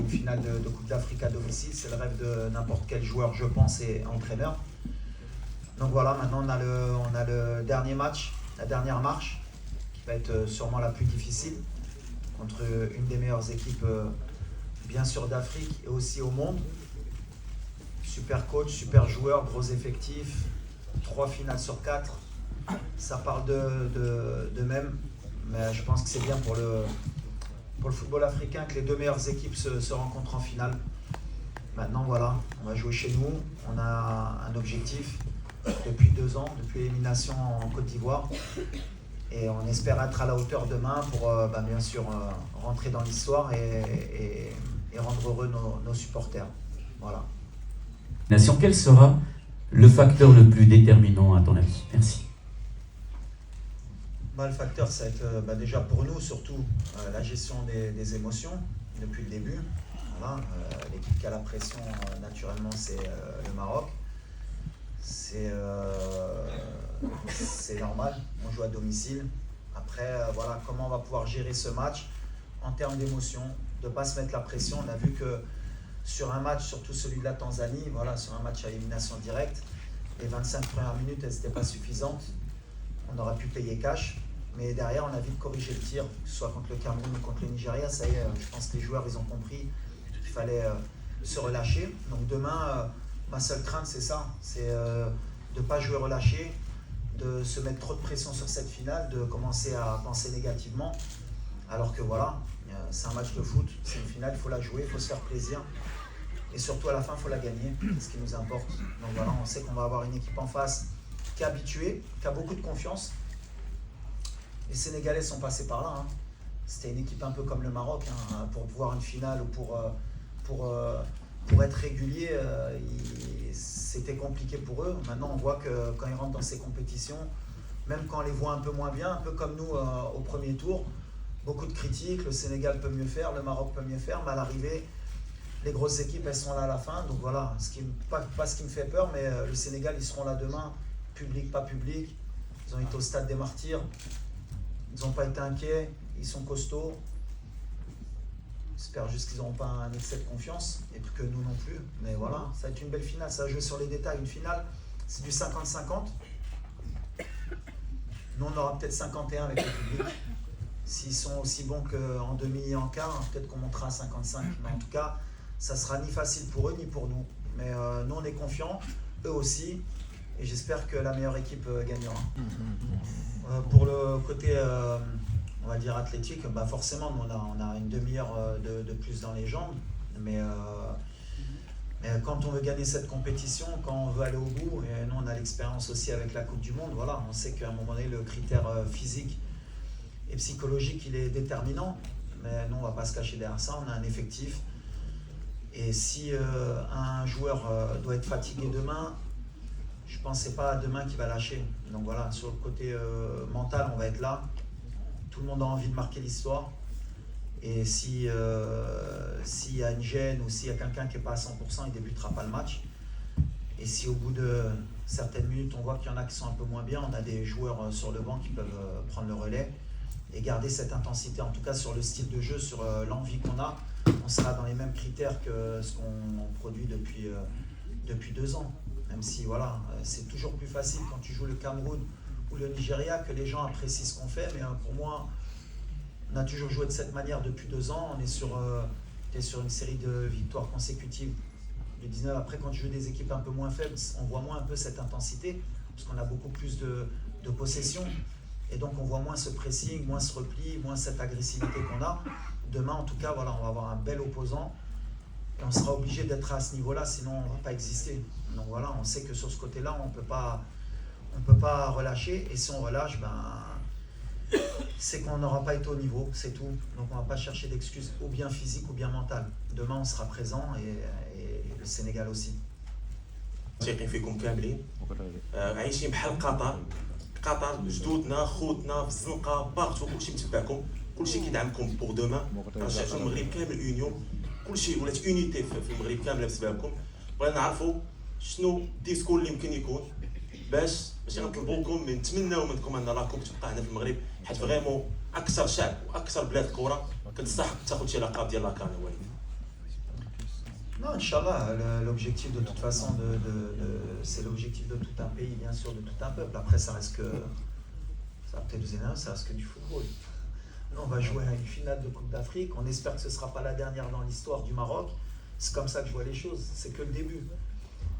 une finale de Coupe d'Afrique à domicile. C'est le rêve de n'importe quel joueur, je pense, et entraîneur. Donc voilà, maintenant on a le dernier match, la dernière marche, qui va être sûrement la plus difficile, contre une des meilleures équipes, bien sûr, d'Afrique et aussi au monde. Super coach, super joueur, gros effectif, 3 finales sur 4. Ça parle de même, mais je pense que c'est bien pour le football africain que les 2 meilleures équipes se rencontrent en finale. Maintenant, voilà, on va jouer chez nous. On a un objectif depuis 2 ans, depuis l'élimination en Côte d'Ivoire. Et on espère être à la hauteur demain pour, bien sûr, rentrer dans l'histoire et rendre heureux nos supporters. Voilà. Quel sera le facteur le plus déterminant à ton avis? Merci. Le facteur, ça va être déjà pour nous, surtout la gestion des émotions depuis le début. Voilà, l'équipe qui a la pression, naturellement, c'est le Maroc. C'est normal, on joue à domicile. Après, voilà, comment on va pouvoir gérer ce match en termes d'émotion, de ne pas se mettre la pression. On a vu que sur un match, surtout celui de la Tanzanie, voilà, sur un match à élimination directe, les 25 premières minutes, elles n'étaient pas suffisantes. On aurait pu payer cash. Mais derrière, on a vite corrigé le tir, que ce soit contre le Cameroun ou contre le Nigeria. Ça y est, je pense que les joueurs, ils ont compris qu'il fallait se relâcher. Donc demain, ma seule crainte, c'est ça. C'est de ne pas jouer relâché, de se mettre trop de pression sur cette finale, de commencer à penser négativement. Alors que voilà, c'est un match de foot, c'est une finale, il faut la jouer, il faut se faire plaisir. Et surtout, à la fin, il faut la gagner, c'est ce qui nous importe. Donc voilà, on sait qu'on va avoir une équipe en face qui est habituée, qui a beaucoup de confiance. Les Sénégalais sont passés par là. C'était une équipe un peu comme le Maroc. Pour pouvoir une finale ou pour être régulier, c'était compliqué pour eux. Maintenant, on voit que quand ils rentrent dans ces compétitions, même quand on les voit un peu moins bien, un peu comme nous au premier tour, beaucoup de critiques. Le Sénégal peut mieux faire, le Maroc peut mieux faire, mais à l'arrivée, les grosses équipes, elles sont là à la fin. Donc voilà, pas ce qui me fait peur, mais le Sénégal, ils seront là demain, public, pas public. Ils ont été au stade des Martyrs. Ils n'ont pas été inquiets, ils sont costauds. J'espère juste qu'ils n'auront pas un excès de confiance, et que nous non plus. Mais voilà, ça va être une belle finale, ça va jouer sur les détails. Une finale, c'est du 50-50. Nous, on aura peut-être 51 avec le public. S'ils sont aussi bons qu'en demi et en quart, peut-être qu'on montera à 55. Mais en tout cas, ça ne sera ni facile pour eux, ni pour nous. Mais nous, on est confiants, eux aussi. Et j'espère que la meilleure équipe gagnera. Pour le côté, on va dire, athlétique, forcément, on a une demi-heure de plus dans les jambes. Mais quand on veut gagner cette compétition, quand on veut aller au bout, et nous, on a l'expérience aussi avec la Coupe du Monde, voilà, on sait qu'à un moment donné, le critère physique et psychologique, il est déterminant. Mais nous, on ne va pas se cacher derrière ça, on a un effectif. Et si un joueur doit être fatigué demain, je ne pensais pas à demain qu'il va lâcher. Donc voilà, sur le côté mental, on va être là. Tout le monde a envie de marquer l'histoire. Et s'il y a une gêne ou s'il y a quelqu'un qui n'est pas à 100%, il ne débutera pas le match. Et si au bout de certaines minutes, on voit qu'il y en a qui sont un peu moins bien, on a des joueurs sur le banc qui peuvent prendre le relais et garder cette intensité, en tout cas sur le style de jeu, sur l'envie qu'on a. On sera dans les mêmes critères que ce qu'on produit depuis 2 ans. Même si voilà, c'est toujours plus facile quand tu joues le Cameroun ou le Nigeria que les gens apprécient ce qu'on fait. Mais pour moi, on a toujours joué de cette manière depuis 2 ans. On est sur une série de victoires consécutives du 19. Après, quand tu joues des équipes un peu moins faibles, on voit moins un peu cette intensité parce qu'on a beaucoup plus de possession. Et donc, on voit moins ce pressing, moins ce repli, moins cette agressivité qu'on a. Demain, en tout cas, voilà, on va avoir un bel opposant. Et on sera obligé d'être à ce niveau-là, sinon on ne va pas exister. Donc voilà, on sait que sur ce côté-là, on ne peut pas relâcher. Et si on relâche, c'est qu'on n'aura pas été au niveau, c'est tout. Donc on ne va pas chercher d'excuses, ou bien physiques ou bien mentales. Demain, on sera présent et le Sénégal aussi. واثقين فيكم كاملين عايشين بحال قطر جدودنا خوتنا في الزنقه بارتو كلشي متبعكم كلشي كيدعمكم بوغ دومان رجعتوا المغرب كامل اونيون كلشي ولات اونيتي في المغرب كامله بسببكم. بغينا نعرفوا شنو الديسكور اللي يمكن يكون باش غنطلبوا لكم نتمناو منكم ان لاكوب تبقى هنا في المغرب حيت فريمون اكثر شعب واكثر بلاد الكره كتستحق تاخذ شي لقب ديال لاكان. وليد Non, Inch'Allah, l'objectif de toute façon, c'est l'objectif de tout un pays, bien sûr, de tout un peuple. Après, ça reste que, ça va peut-être vous énerver, ça reste que du football. Nous, on va jouer à une finale de Coupe d'Afrique. On espère que ce ne sera pas la dernière dans l'histoire du Maroc. C'est comme ça que je vois les choses. C'est que le début.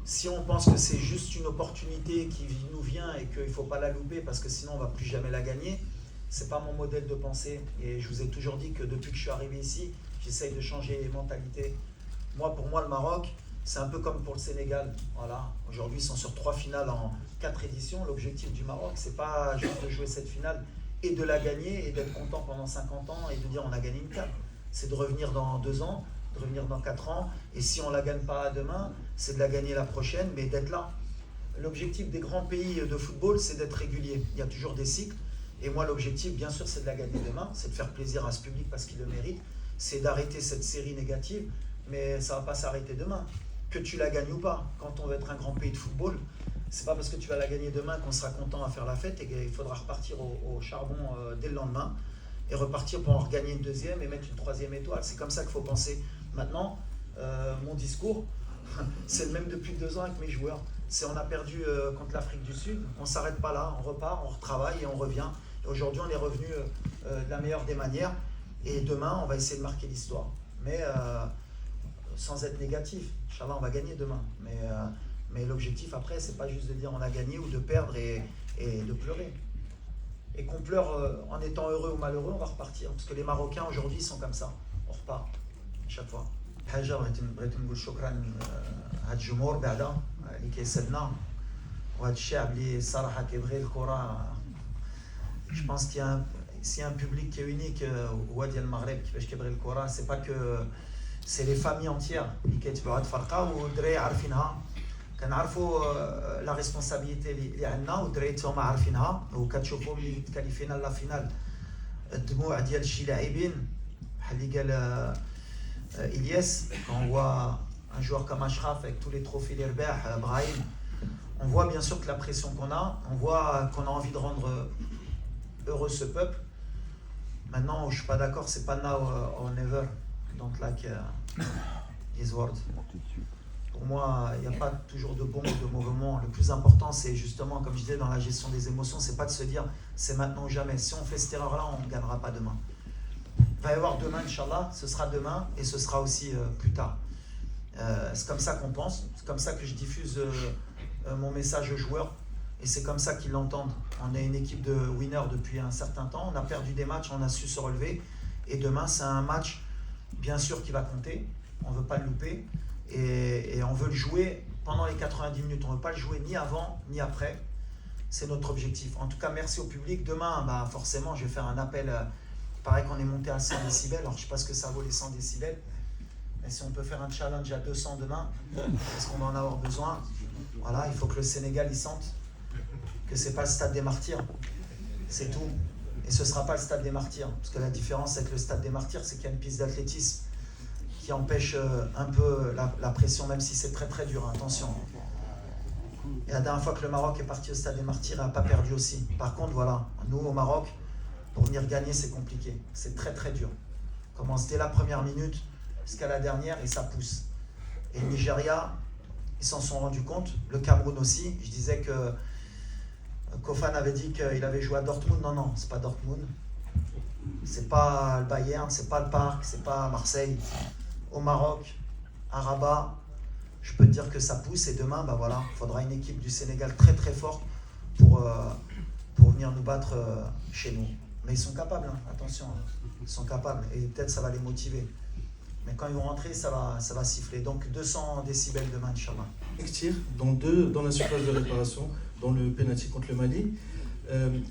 Si on pense que c'est juste une opportunité qui nous vient et qu'il ne faut pas la louper parce que sinon on ne va plus jamais la gagner, ce n'est pas mon modèle de pensée. Et je vous ai toujours dit que depuis que je suis arrivé ici, j'essaye de changer les mentalités. Pour moi, le Maroc, c'est un peu comme pour le Sénégal. Voilà. Aujourd'hui, ils sont sur 3 finales en 4 éditions. L'objectif du Maroc, ce n'est pas juste de jouer cette finale et de la gagner et d'être content pendant 50 ans et de dire on a gagné une CAN. C'est de revenir dans 2 ans, de revenir dans 4 ans. Et si on ne la gagne pas demain, c'est de la gagner la prochaine, mais d'être là. L'objectif des grands pays de football, c'est d'être régulier. Il y a toujours des cycles. Et moi, l'objectif, bien sûr, c'est de la gagner demain. C'est de faire plaisir à ce public parce qu'il le mérite. C'est d'arrêter cette série négative. Mais ça ne va pas s'arrêter demain. Que tu la gagnes ou pas. Quand on veut être un grand pays de football, c'est pas parce que tu vas la gagner demain qu'on sera content à faire la fête et qu'il faudra repartir au charbon dès le lendemain et repartir pour en regagner une deuxième et mettre une 3e étoile. C'est comme ça qu'il faut penser. Maintenant, mon discours, c'est le même depuis 2 ans avec mes joueurs. On a perdu contre l'Afrique du Sud, on ne s'arrête pas là, on repart, on retravaille et on revient. Et aujourd'hui, on est revenu de la meilleure des manières et demain, on va essayer de marquer l'histoire. Mais sans être négatif. Inch'Allah, on va gagner demain. Mais l'objectif après, c'est pas juste de dire on a gagné ou de perdre et de pleurer. Et qu'on pleure en étant heureux ou malheureux, on va repartir. Parce que les Marocains aujourd'hui, ils sont comme ça. On repart à chaque fois. حاجة بغيت نقول شكرا هاد الجمهور بعدا اللي كيسدنا وهاد الشعب اللي الصراحة كيبغي الكرة. Je pense qu'il y a s'il y a un public qui est unique هو ديال المغرب كيفاش كيبغي الكرة. C'est pas que c'est les familles entières اللي كيتبعوا هاد الفرقة والدراري عارفينها. كنعرفوا لا ريسبونسابيلتي اللي عندنا والدراري هما عارفينها وكتشوفوا ملي تكاليفينا لا فينال الدموع ديال شي لاعبين بحال اللي قال Ilyes, quand on voit un joueur comme Ashraf avec tous les trophées d'Herbert, Brahim, on voit bien sûr que la pression qu'on a, on voit qu'on a envie de rendre heureux ce peuple. Maintenant, je ne suis pas d'accord, c'est pas now or never. Don't like these words. Pour moi, il n'y a pas toujours de bon ou de mauvais moment. Le plus important, c'est justement, comme je disais, dans la gestion des émotions, c'est pas de se dire c'est maintenant ou jamais. Si on fait cette erreur-là, on ne gagnera pas demain. Il va y avoir demain, Inch'Allah, ce sera demain et ce sera aussi plus tard. C'est comme ça qu'on pense, c'est comme ça que je diffuse mon message aux joueurs et c'est comme ça qu'ils l'entendent. On est une équipe de winners depuis un certain temps, on a perdu des matchs, on a su se relever et demain c'est un match bien sûr qui va compter, on ne veut pas le louper et on veut le jouer pendant les 90 minutes, on ne veut pas le jouer ni avant ni après, c'est notre objectif. En tout cas, merci au public. Demain, forcément, je vais faire un appel. Pareil qu'on est monté à 100 décibels, alors je ne sais pas ce que ça vaut les 100 décibels, mais si on peut faire un challenge à 200 demain, est-ce qu'on va en avoir besoin? Voilà, il faut que le Sénégal il sente que ce n'est pas le stade des martyrs, c'est tout. Et ce ne sera pas le stade des martyrs, parce que la différence avec le stade des martyrs, c'est qu'il y a une piste d'athlétisme qui empêche un peu la pression, même si c'est très très dur, attention. Et la dernière fois que le Maroc est parti au stade des martyrs, il n'a pas perdu aussi. Par contre, voilà, nous au Maroc, pour venir gagner, c'est compliqué. C'est très très dur. On commence dès la première minute jusqu'à la dernière et ça pousse. Et le Nigeria, ils s'en sont rendus compte. Le Cameroun aussi. Je disais que Kofan avait dit qu'il avait joué à Dortmund. Non, non, c'est pas Dortmund. C'est pas le Bayern, c'est pas le Parc, c'est pas Marseille. Au Maroc, à Rabat, je peux te dire que ça pousse. Et demain, voilà, il faudra une équipe du Sénégal très très forte pour venir nous battre chez nous. Mais ils sont capables, hein, attention, ils sont capables et peut-être ça va les motiver. Mais quand ils vont rentrer, ça va siffler. Donc 200 décibels demain, Inch'Allah. Tir dans la surface de réparation, dans le penalty contre le Mali.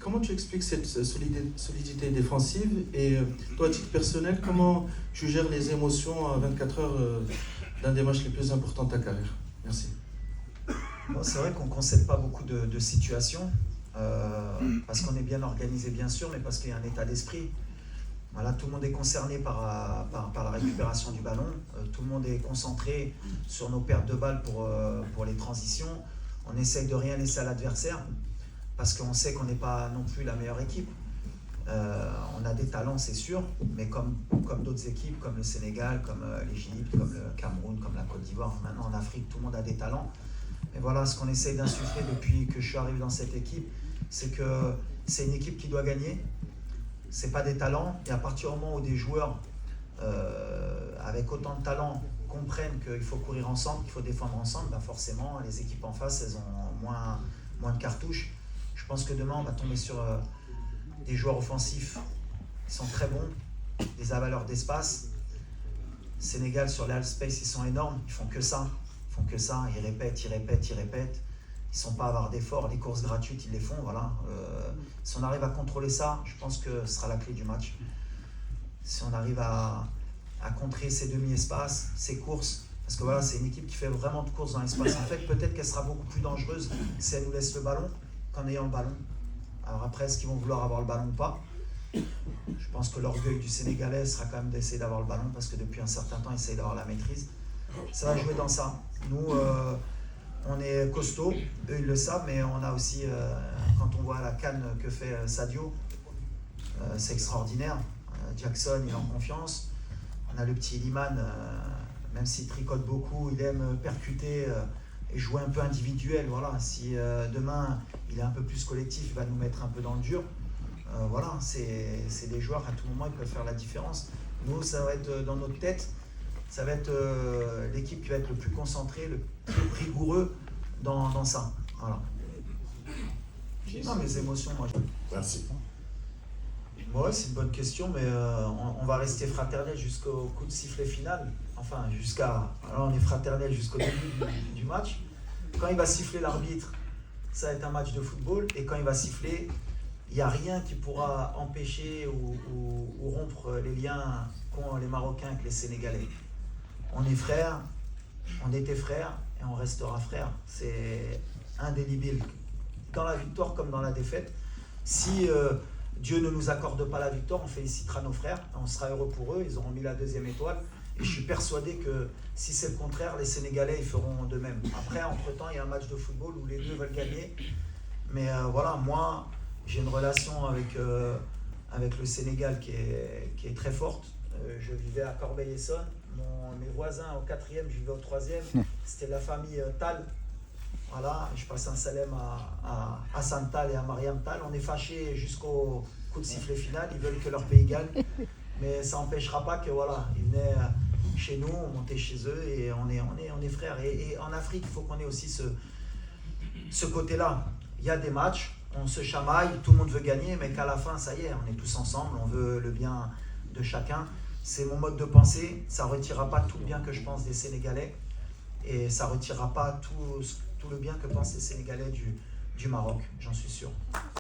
Comment tu expliques cette solidité défensive et toi, à titre personnel, comment tu gères les émotions à 24 heures d'un des matchs les plus importants de ta carrière? Merci. Bon, c'est vrai qu'on ne concède pas beaucoup de situations. Parce qu'on est bien organisé bien sûr, mais parce qu'il y a un état d'esprit. Voilà, tout le monde est concerné par la récupération du ballon, tout le monde est concentré sur nos pertes de balles pour les transitions. On essaye de rien laisser à l'adversaire parce qu'on sait qu'on n'est pas non plus la meilleure équipe. On a des talents, c'est sûr, mais comme d'autres équipes, comme le Sénégal, comme l'Égypte, comme le Cameroun, comme la Côte d'Ivoire, maintenant en Afrique, tout le monde a des talents. Mais voilà, ce qu'on essaye d'insuffler depuis que je suis arrivé dans cette équipe, c'est que c'est une équipe qui doit gagner. C'est pas des talents, et à partir du moment où des joueurs avec autant de talent comprennent qu'il faut courir ensemble, qu'il faut défendre ensemble, ben forcément, les équipes en face, elles ont moins de cartouches. Je pense que demain, on va tomber sur des joueurs offensifs qui sont très bons, des avaleurs d'espace. Sénégal, sur les half space, ils sont énormes, ils font que ça. Ils répètent. Ils ne sont pas avares d'efforts, les courses gratuites, ils les font, voilà. Si on arrive à contrôler ça, je pense que ce sera la clé du match. Si on arrive à contrer ces demi-espaces, ces courses, parce que voilà, c'est une équipe qui fait vraiment de courses dans l'espace. En fait, peut-être qu'elle sera beaucoup plus dangereuse si elle nous laisse le ballon qu'en ayant le ballon. Alors après, est-ce qu'ils vont vouloir avoir le ballon ou pas? Je pense que l'orgueil du Sénégalais sera quand même d'essayer d'avoir le ballon, parce que depuis un certain temps, ils essayent d'avoir la maîtrise. Ça va jouer dans ça. Nous, on est costaud, eux ils le savent, mais on a aussi, quand on voit la canne que fait Sadio, c'est extraordinaire. Jackson, il est en confiance. On a le petit Liman, même s'il tricote beaucoup, il aime percuter et jouer un peu individuel. Voilà. Si demain il est un peu plus collectif, il va nous mettre un peu dans le dur. Voilà, c'est des joueurs, à tout moment, ils peuvent faire la différence. Nous, ça va être dans notre tête, ça va être l'équipe qui va être le plus concentrée, le plus rigoureux dans ça. Voilà. Non, mes émotions, moi. Merci. Ouais, c'est une bonne question, mais on va rester fraternel jusqu'au coup de sifflet final. Enfin, alors on est fraternel jusqu'au début du match. Quand il va siffler l'arbitre, ça va être un match de football. Et quand il va siffler, il n'y a rien qui pourra empêcher ou rompre les liens qu'ont les Marocains avec les Sénégalais. On est frères, on était frères et on restera frères. C'est indélébile. Dans la victoire comme dans la défaite. Si Dieu ne nous accorde pas la victoire, on félicitera nos frères, on sera heureux pour eux, ils auront mis la 2e étoile. Et je suis persuadé que si c'est le contraire, les Sénégalais ils feront de même. Après, entre-temps, il y a un match de football où les deux veulent gagner. Mais voilà, moi, j'ai une relation avec le Sénégal qui est très forte. Je vivais à Corbeil-Essonnes. Mes voisins au 4e, je vivais au 3e. C'était la famille Tal. Voilà, je passe un salam à Hassan Tal et à Mariam Tal. On est fâchés jusqu'au coup de sifflet final. Ils veulent que leur pays gagne. Mais ça n'empêchera pas que voilà, ils venaient chez nous, on montait chez eux et on est frères. Et en Afrique, il faut qu'on ait aussi ce côté-là. Il y a des matchs, on se chamaille, tout le monde veut gagner, mais qu'à la fin, ça y est, on est tous ensemble, on veut le bien de chacun. C'est mon mode de pensée. Ça ne retirera pas tout le bien que je pense des Sénégalais. Et ça ne retirera pas tout le bien que pensent les Sénégalais du Maroc, j'en suis sûr.